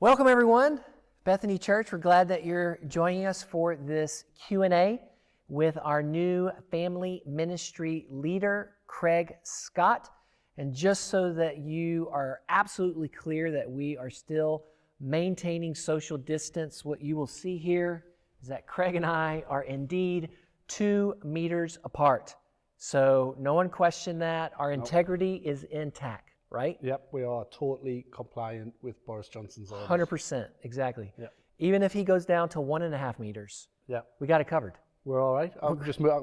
Welcome everyone, Bethany Church. We're glad that you're joining us for this Q&A with our new family ministry leader, Craig Scott. And just so that you are absolutely clear that we are still maintaining social distance, what you will see here is that Craig and I are indeed 2 meters apart. So no one question that. Our integrity is intact. Right? Yep, we are totally compliant with Boris Johnson's orders. 100%, exactly. Yep. Even if he goes down to 1.5 meters, Yep. we got it covered. We're all right. I'll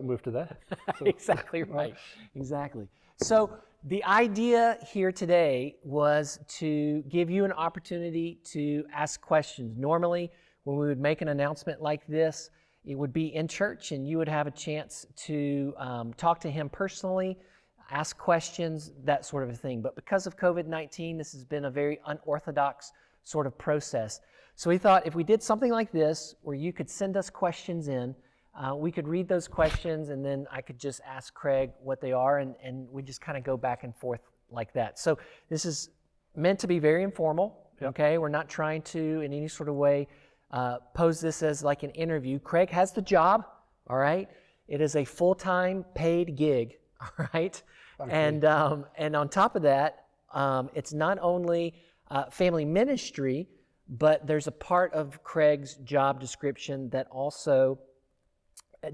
move to there. So, Exactly right. Exactly. So the idea here today was to give you an opportunity to ask questions. Normally, when we would make an announcement like this, it would be in church and you would have a chance to talk to him personally, ask questions, that sort of a thing. But because of COVID-19, this has been a very unorthodox sort of process. So we thought if we did something like this, where you could send us questions in, we could read those questions and then I could just ask Craig what they are and we just kind of go back and forth like that. So this is meant to be very informal, okay? We're not trying to in any sort of way pose this as like an interview. Craig has the job, all right? It is a full-time paid gig, all right? And on top of that, it's not only family ministry, but there's a part of Craig's job description that also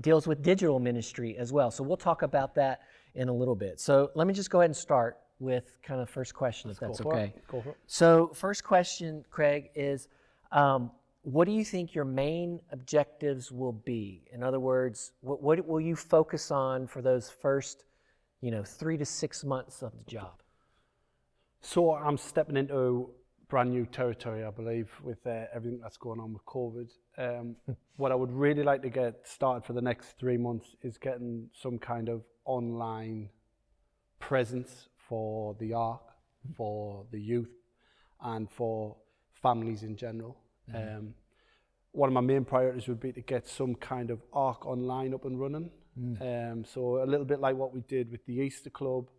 deals with digital ministry as well. So we'll talk about that in a little bit. So let me just go ahead and start with kind of first question, if that's okay. Go for it. So first question, Craig, is what do you think your main objectives will be? In other words, what will you focus on for those first 3 to 6 months of the job? So I'm stepping into brand new territory, I believe, with everything that's going on with COVID. What I would really like to get started for the next 3 months is getting some kind of online presence for the Ark, for the youth, and for families in general. One of my main priorities would be to get some kind of Ark online up and running. So a little bit like what we did with the Easter Club.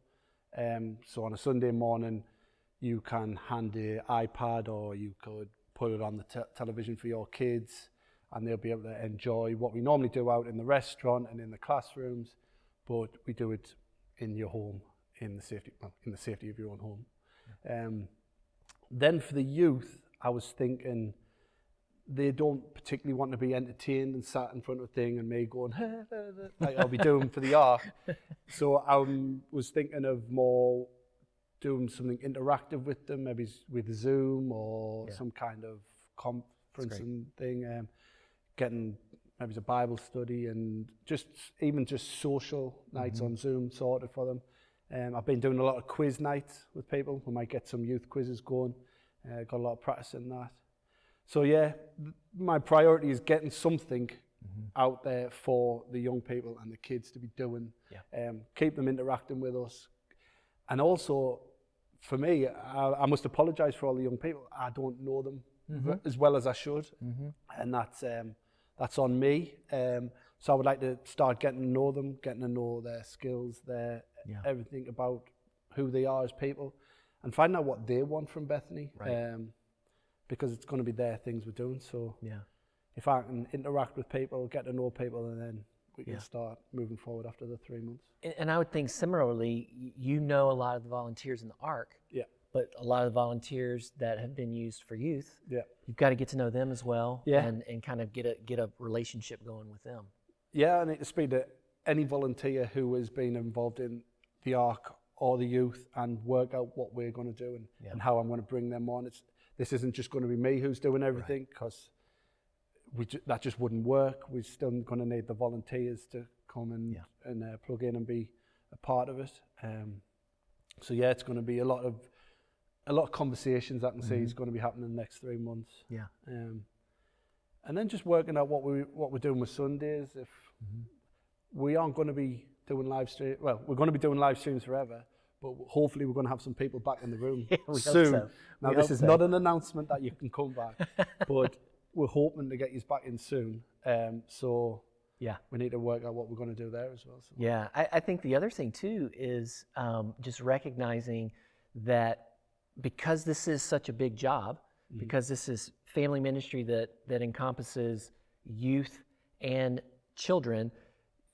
So on a Sunday morning, you can hand an iPad or you could put it on the television for your kids and they'll be able to enjoy what we normally do out in the restaurant and in the classrooms, but we do it in your home, in the safety of your own home. Then for the youth, I was thinking, they don't particularly want to be entertained and sat in front of a thing and me going, like I'll be doing for the Ark. So I was thinking of more doing something interactive with them, maybe with Zoom or some kind of conferencing thing, getting maybe a Bible study and just social nights on Zoom sorted for them. I've been doing a lot of quiz nights with people. We might get some youth quizzes going. Got a lot of practice in that. So yeah, my priority is getting something out there for the young people and the kids to be doing, keep them interacting with us. And also, for me, I must apologize for all the young people. I don't know them as well as I should, and that's on me. So I would like to start getting to know them, getting to know their skills, their everything about who they are as people, and find out what they want from Bethany. Right. Because it's going to be their things we're doing. So if I can interact with people, get to know people, and then we can start moving forward after the 3 months. And I would think similarly, you know a lot of the volunteers in the Ark, but a lot of the volunteers that have been used for youth, you've got to get to know them as well and kind of get a relationship going with them. Yeah, I need to speak to any volunteer who has been involved in the Ark or the youth and work out what we're going to do and how I'm going to bring them on. This isn't just going to be me who's doing everything, because that just wouldn't work. We're still going to need the volunteers to come and plug in and be a part of it. So yeah, it's going to be a lot of conversations I can see is going to be happening in the next 3 months. Yeah. And then just working out what we're doing with Sundays. If we aren't going to be doing live stream, well, we're going to be doing live streams forever. But hopefully we're going to have some people back in the room soon. Hope so. Now, this is not an announcement that you can come back, but we're hoping to get you back in soon. So we need to work out what we're going to do there as well. So. Yeah, I think the other thing too is just recognizing that because this is such a big job, because this is family ministry that encompasses youth and children.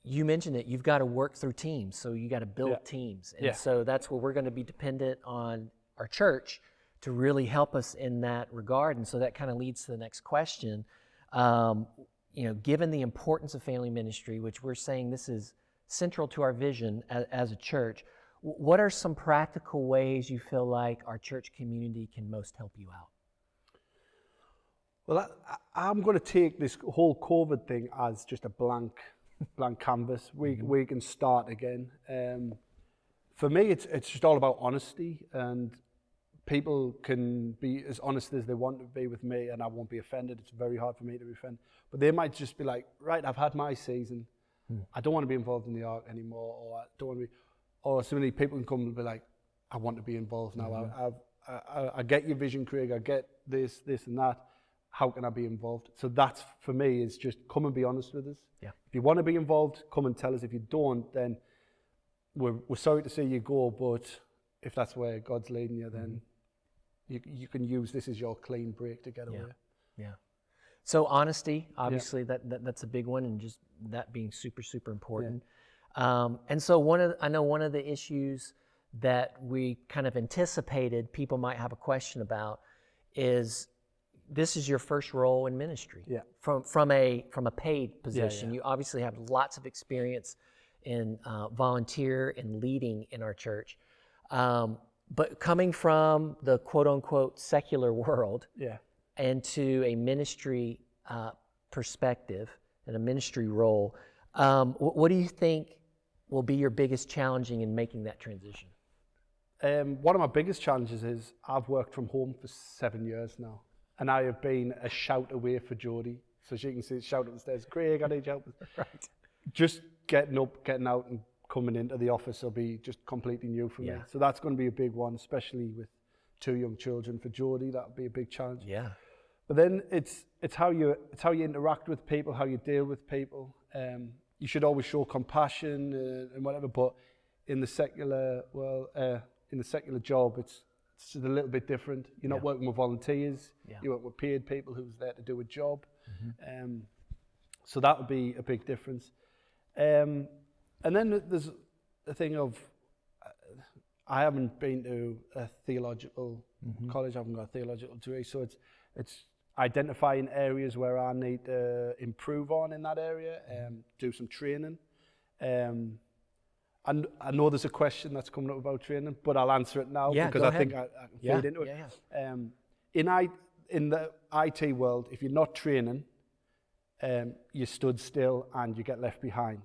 You mentioned it, you've got to work through teams, so you got to build teams. And so that's where we're going to be dependent on our church to really help us in that regard. And so that kind of leads to the next question. Given the importance of family ministry, which we're saying this is central to our vision as a church, what are some practical ways you feel like our church community can most help you out? Well, I'm going to take this whole COVID thing as just a blank canvas. We can start again. For me, it's just all about honesty, and people can be as honest as they want to be with me, and I won't be offended. It's very hard for me to be offended. But they might just be like, right, I've had my season. I don't want to be involved in the ark anymore, or I don't want to be. Or similarly, people can come and be like, I want to be involved now. I get your vision, Craig. I get this and that. How can I be involved? So that's, for me, is just come and be honest with us. Yeah. If you want to be involved, come and tell us. If you don't, then we're sorry to see you go, but if that's where God's leading you, then you can use this as your clean break to get away. Yeah. So honesty, obviously, that's a big one, and just that being super, super important. And so I know one of the issues that we kind of anticipated people might have a question about is, this is your first role in ministry from a paid position. You obviously have lots of experience in volunteer and leading in our church. But coming from the quote unquote secular world and to a ministry perspective and a ministry role, what do you think will be your biggest challenging in making that transition? One of my biggest challenges is I've worked from home for 7 years now. And I have been a shout away for Jodie. So she can see, shout up the stairs, Craig, I need help. Right. Just getting up, getting out and coming into the office will be just completely new for me. So that's going to be a big one, especially with 2 young children. For Jodie, that would be a big challenge. Yeah. But then it's how you interact with people, how you deal with people. You should always show compassion and whatever, but in the secular job, it's just a little bit different. You're not working with volunteers. You work with paid people who's there to do a job. So that would be a big difference. And then there's a thing of, I haven't been to a theological college. I haven't got a theological degree. So it's identifying areas where I need to improve on in that area, do some training. And I know there's a question that's coming up about training, but I'll answer it now because I think I can feed into it. In the IT world, if you're not training, you stood still and you get left behind.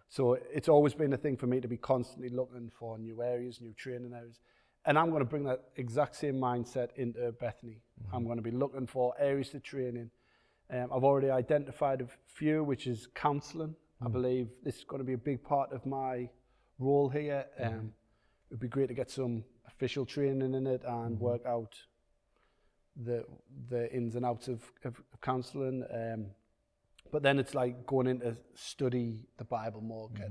So it's always been a thing for me to be constantly looking for new areas, new training areas. And I'm going to bring that exact same mindset into Bethany. I'm going to be looking for areas to train in. I've already identified a few, which is counselling. I believe this is going to be a big part of my role here. It would be great to get some official training in it and work out the ins and outs of counselling. But then it's like going in to study the Bible more, get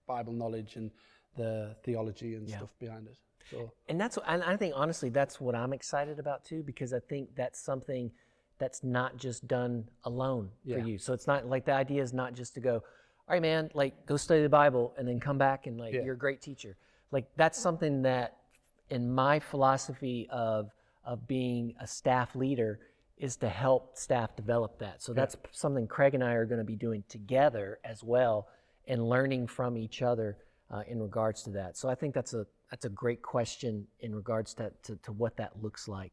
Bible knowledge and the theology and stuff behind it. So. And I think honestly that's what I'm excited about too, because I think that's something that's not just done alone for you. So it's not like, the idea is not just to go, all right, man, like go study the Bible and then come back and like you're a great teacher. Like that's something that in my philosophy of being a staff leader is to help staff develop that. So that's something Craig and I are going to be doing together as well and learning from each other in regards to that. So I think that's a great question in regards to what that looks like.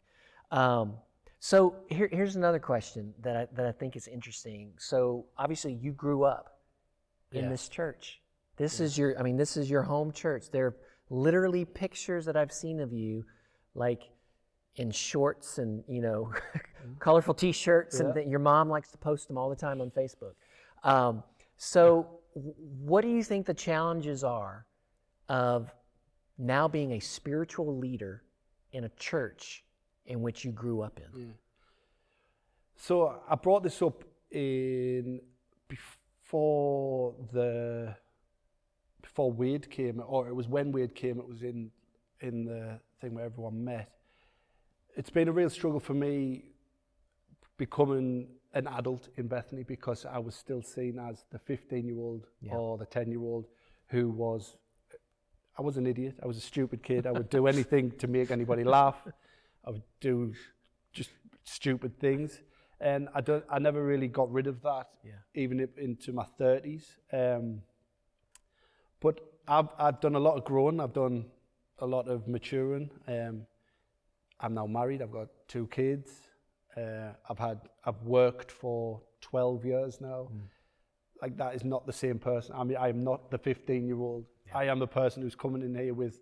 So here's another question that I think is interesting. So obviously you grew up in this church. This is your home church. There are literally pictures that I've seen of you, like in shorts and colorful T-shirts, and your mom likes to post them all the time on Facebook. So what do you think the challenges are of now being a spiritual leader in a church in which you grew up in? So I brought this up before Wade came, or it was when Wade came. It was in the thing where everyone met. it's been a real struggle for me becoming an adult in Bethany, because I was still seen as the 15-year-old or the 10-year-old who was, I was an idiot. I was a stupid kid. I would do anything to make anybody laugh. I would do just stupid things. And I never really got rid of that, even into my 30s. But I've done a lot of growing. I've done a lot of maturing. I'm now married. I've got 2 kids. I've worked for 12 years now. Like, that is not the same person. I mean, I am not the 15-year-old. I am the person who's coming in here with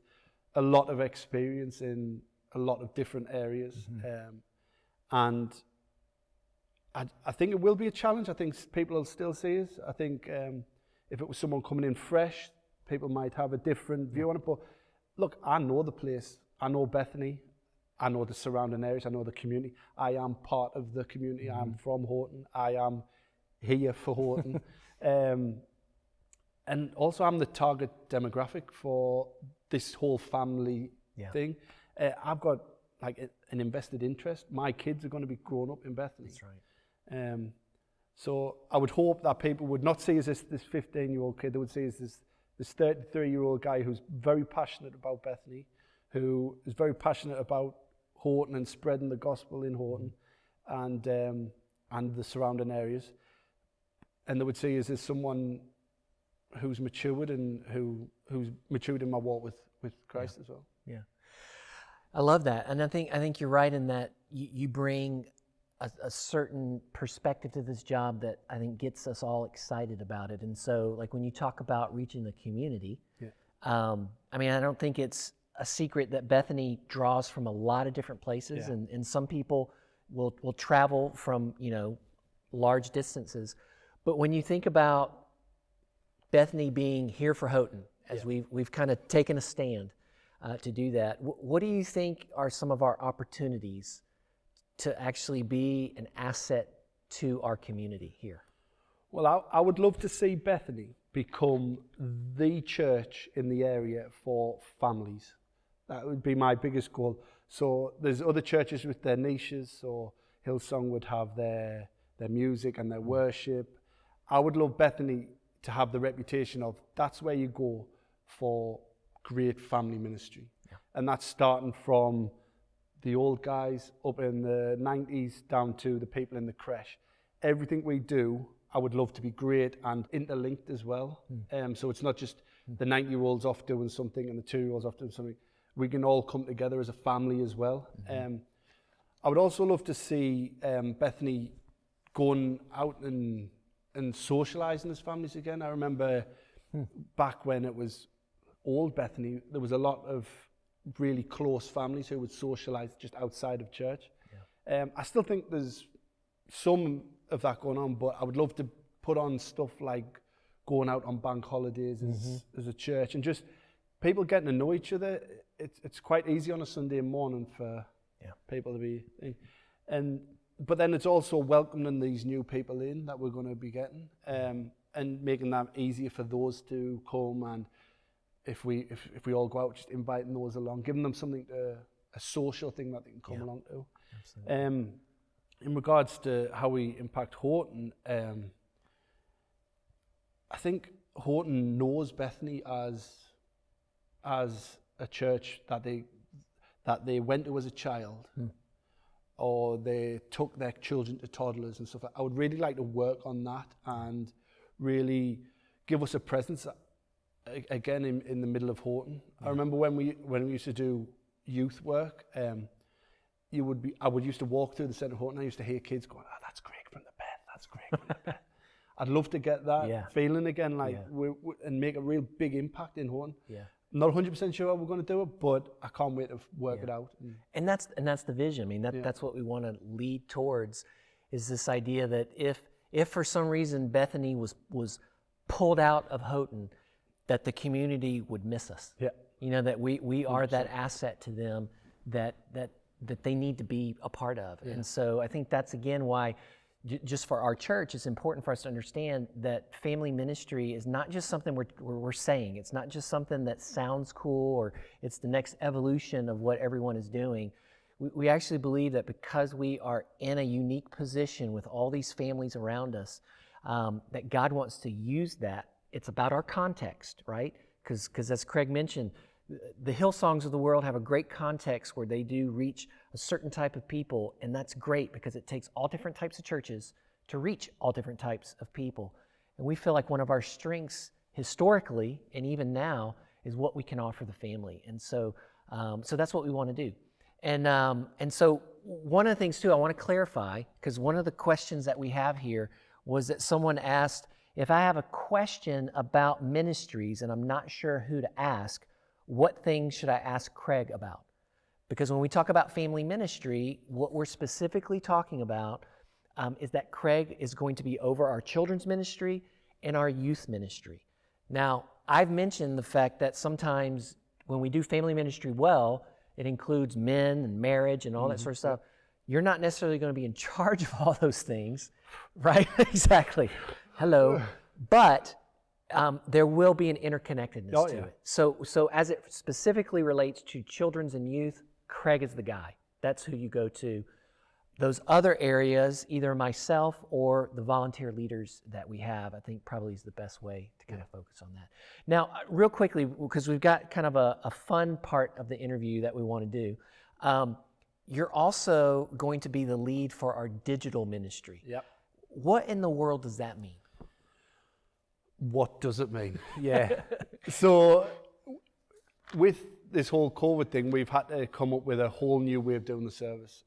a lot of experience in a lot of different areas. And I think it will be a challenge. I think people will still see us. I think if it was someone coming in fresh, people might have a different view on it. But look, I know the place. I know Bethany. I know the surrounding areas. I know the community. I am part of the community. I'm from Horton. I am here for Horton. And also, I'm the target demographic for this whole family thing. I've got like an invested interest. My kids are going to be grown up in Bethany. That's right. So I would hope that people would not see us as this 15-year-old kid. They would see us as this 33-year-old guy who's very passionate about Bethany, who is very passionate about Horton and spreading the gospel in Horton and the surrounding areas. And they would see us as someone who's matured and who's matured in my walk with Christ as well. Yeah, I love that, and I think you're right in that you bring a certain perspective to this job that I think gets us all excited about it. And so, like, when you talk about reaching the community, I mean, I don't think it's a secret that Bethany draws from a lot of different places, and some people will travel from large distances. But when you think about Bethany being here for Houghton, as we've kind of taken a stand to do that, what do you think are some of our opportunities to actually be an asset to our community here? Well, I would love to see Bethany become the church in the area for families. That would be my biggest goal. So there's other churches with their niches. So Hillsong would have their music and their worship. I would love Bethany to have the reputation of that's where you go for great family ministry. And that's starting from the old guys up in the 90s down to the people in the creche. Everything we do, I would love to be great and interlinked as well. So it's not just the 90-year-olds off doing something and the 2-year-olds off doing something. We can all come together as a family as well. I would also love to see Bethany going out and socialising as families again. I remember back when it was old Bethany, there was a lot of really close families who would socialise just outside of church. I still think there's some of that going on, but I would love to put on stuff like going out on bank holidays as a church and just people getting to know each other. It's quite easy on a Sunday morning for people to be, but then it's also welcoming these new people in that we're going to be getting, and making that easier for those to come. And if we all go out, just inviting those along, giving them something a social thing that they can come along to. Absolutely. In regards to how we impact Horton, I think Horton knows Bethany as a church that they went to as a child, or they took their children to toddlers and stuff. I would really like to work on that and really give us a presence again in the middle of Horton. I remember when we used to do youth work, I would used to walk through the centre of Horton. I used to hear kids going, "Oh, that's Craig from the Beth. That's Craig from the Beth." I'd love to get that feeling again, and make a real big impact in Horton. Not 100% sure how we're going to do it, but I can't wait to work it out. And that's the vision. I mean, that's what we want to lead towards, is this idea that if for some reason Bethany was pulled out of Houghton, that the community would miss us. That we are 100%. That asset to them that they need to be a part of. And so I think that's again why, just for our church, it's important for us to understand that family ministry is not just something we're saying. It's not just something that sounds cool or it's the next evolution of what everyone is doing. We actually believe that because we are in a unique position with all these families around us, that God wants to use that. It's about our context, right? Because as Craig mentioned, the Hillsongs of the world have a great context where they do reach a certain type of people, and that's great because it takes all different types of churches to reach all different types of people. And we feel like one of our strengths historically and even now is what we can offer the family. And so that's what we want to do. And so one of the things too I want to clarify, because one of the questions that we have here was that someone asked, if I have a question about ministries and I'm not sure who to ask, what things should I ask Craig about? Because when we talk about family ministry, what we're specifically talking about is that Craig is going to be over our children's ministry and our youth ministry. Now, I've mentioned the fact that sometimes when we do family ministry well, it includes men and marriage and all that sort of stuff. You're not necessarily going to be in charge of all those things, right? Exactly. Hello. But there will be an interconnectedness to it. So as it specifically relates to children's and youth, Craig is the guy. That's who you go to. Those other areas, either myself or the volunteer leaders that we have, I think probably is the best way to kind of focus on that. Now, real quickly, because we've got kind of a fun part of the interview that we want to do, you're also going to be the lead for our digital ministry. Yep. What in the world does that mean? What does it mean? Yeah. So with this whole COVID thing, we've had to come up with a whole new way of doing the service.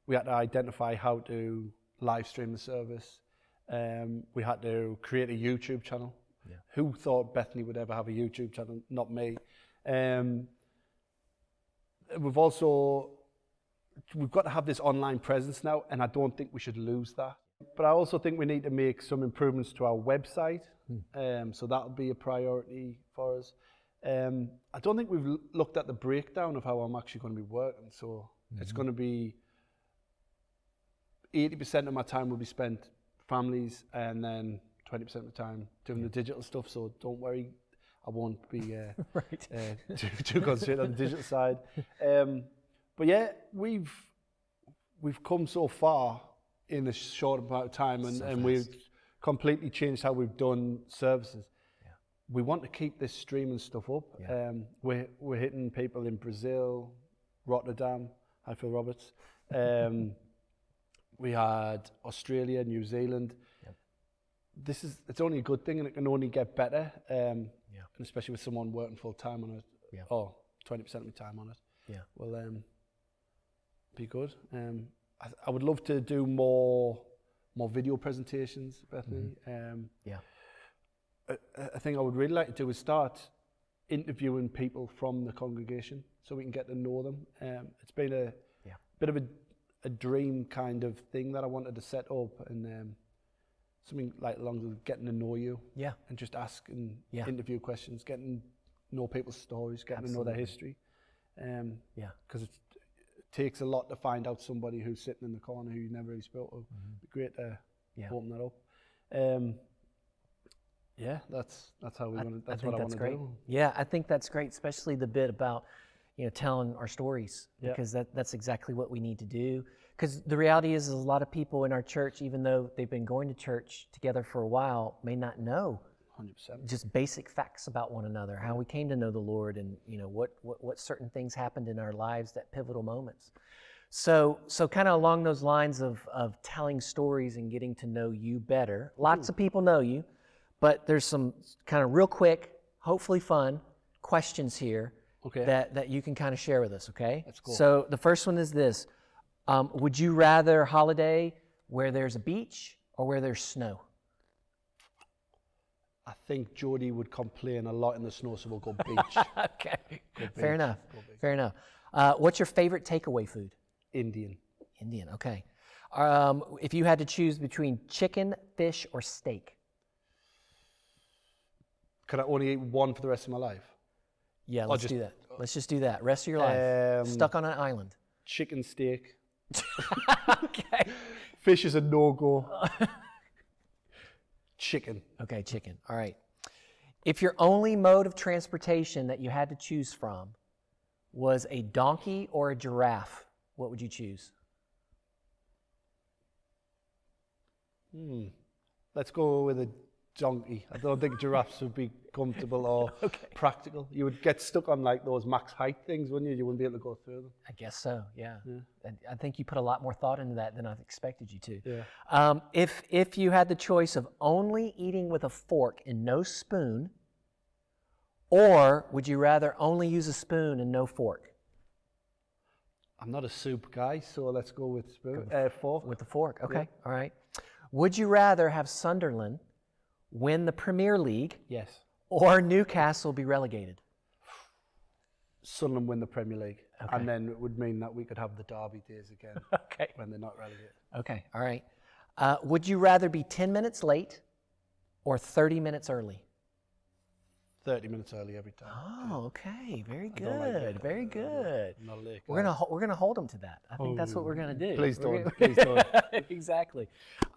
We had to identify how to live stream the service. We had to create a YouTube channel. Yeah. Who thought Bethany would ever have a YouTube channel? Not me. We've got to have this online presence now, and I don't think we should lose that. But I also think we need to make some improvements to our website. So that'll be a priority for us. I don't think we've looked at the breakdown of how I'm actually going to be working. So it's going to be 80% of my time will be spent families, and then 20% of the time doing the digital stuff. So don't worry, I won't be too concentrated on the digital side. But yeah, we've come so far in a short amount of time, and we've completely changed how we've done services. Yeah. We want to keep this streaming stuff up. Yeah. We're hitting people in Brazil, Rotterdam. Hi, Phil Roberts. We had Australia, New Zealand. Yep. It's only a good thing, and it can only get better. And especially with someone working full time on it, or 20% of the time on it. Yeah. Well, be good. I would love to do more video presentations, Bethany. A thing I would really like to do is start interviewing people from the congregation so we can get to know them. It's been a bit of a dream kind of thing that I wanted to set up, and something like along with getting to know you, and just asking interview questions, getting to know people's stories, getting to know their history. Because it takes a lot to find out somebody who's sitting in the corner who you never really spoke to. It'd be great to open that up. That's how we're going to. That's what I want to do. Yeah, I think that's great, especially the bit about telling our stories, because that's exactly what we need to do. Because the reality is a lot of people in our church, even though they've been going to church together for a while, may not know 100%. Just basic facts about one another, how we came to know the Lord, and what certain things happened in our lives, that pivotal moments. So kind of along those lines of telling stories and getting to know you better. Lots of people know you, but there's some kind of real quick, hopefully fun questions here that you can kind of share with us, okay? That's cool. So the first one is this. Would you rather holiday where there's a beach or where there's snow? I think Jody would complain a lot in the snow, so we'll go beach. Okay, fair enough. Fair enough. What's your favorite takeaway food? Indian, okay. If you had to choose between chicken, fish, or steak? Could I only eat one for the rest of my life? Yeah, let's do that. Let's just do that. Rest of your life. Stuck on an island. Chicken steak. Okay. Fish is a no-go. Chicken. Okay, chicken. All right. If your only mode of transportation that you had to choose from was a donkey or a giraffe, what would you choose? Let's go with a donkey. I don't think giraffes would be comfortable or practical. You would get stuck on like those max height things, wouldn't you? You wouldn't be able to go through them. I guess so, yeah. And I think you put a lot more thought into that than I expected you to. Yeah. If you had the choice of only eating with a fork and no spoon, or would you rather only use a spoon and no fork? I'm not a soup guy, so let's go with fork. With the fork, okay, all right. Would you rather have Sunderland win the Premier League Yes. or Newcastle be relegated? Sunderland win the Premier League. And then it would mean that we could have the derby days again when they're not relegated. Okay, all right. Would you rather be 10 minutes late or 30 minutes early? 30 minutes early every time. Oh, okay. Very good. Very good. Not a late We're gonna hold them to that. I think that's what we're gonna do. Please don't. Please don't. Exactly.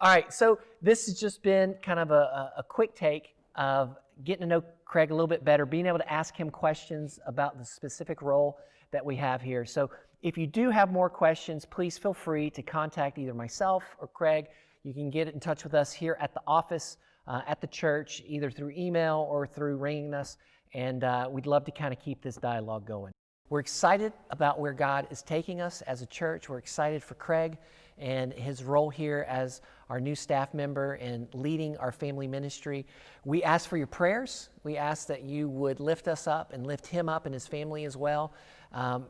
All right. So this has just been kind of a quick take of getting to know Craig a little bit better, being able to ask him questions about the specific role that we have here. So if you do have more questions, please feel free to contact either myself or Craig. You can get in touch with us here at the office, at the church, either through email or through ringing us, and we'd love to kind of keep this dialogue going. We're excited about where God is taking us as a church. We're excited for Craig and his role here as our new staff member and leading our family ministry. We ask for your prayers. We ask that you would lift us up and lift him up and his family as well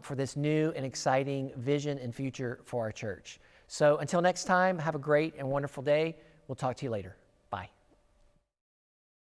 for this new and exciting vision and future for our church. So until next time, have a great and wonderful day. We'll talk to you later.